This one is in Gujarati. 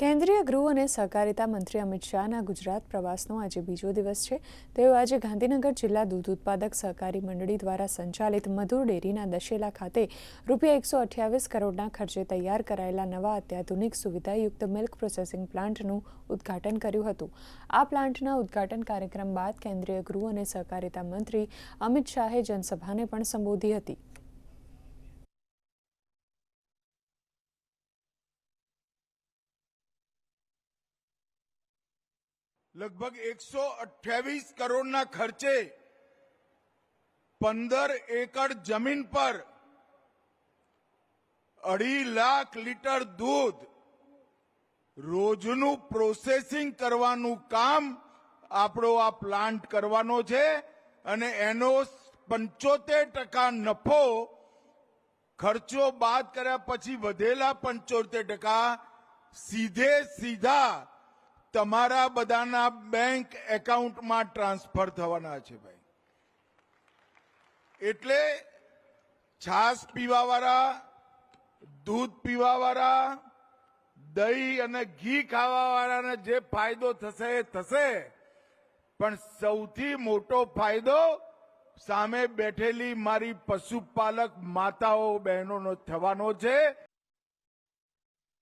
કેન્દ્રીય ગૃહ અને સહકારિતા મંત્રી અમિત શાહના ગુજરાત પ્રવાસનો આજે બીજો દિવસ છે। તેઓ આજે ગાંધીનગર જિલ્લા દૂધ ઉત્પાદક સહકારી મંડળી દ્વારા સંચાલિત મધુર ડેરીના દશેલા ખાતે ₹128 કરોડના ખર્ચે તૈયાર કરાયેલા નવા અત્યાધુનિક સુવિધાયુક્ત મિલ્ક પ્રોસેસિંગ પ્લાન્ટનું ઉદ્ઘાટન કર્યું હતું। આ પ્લાન્ટના ઉદ્ઘાટન કાર્યક્રમ બાદ કેન્દ્રીય ગૃહ અને સહકારિતા મંત્રી અમિત શાહે જનસભાને પણ સંબોધી હતી। लगभग 128 करोड़ना खर्चे 15 एकड़ जमीन पर 2.5 लाख लीटर दूध रोजનું પ્રોસેસિંગ કરવાનું કામ આપણો આ પ્લાન્ટ કરવાનો છે અને એનો 75% નફો ખર્ચો બાદ કર્યા પછી વધેલા 75% સીધા તમારા બધાના બેંક એકાઉન્ટમાં ટ્રાન્સફર થવાના છે ભાઈ। એટલે છાશ પીવાવાળા, દૂધ પીવાવાળા, દહીં અને ઘી ખાવાવાળાને જે ફાયદો થશે એ થશે, પણ સૌથી મોટો ફાયદો સામે બેઠેલી મારી પશુપાલક માતાઓ બહેનોનો થવાનો છે।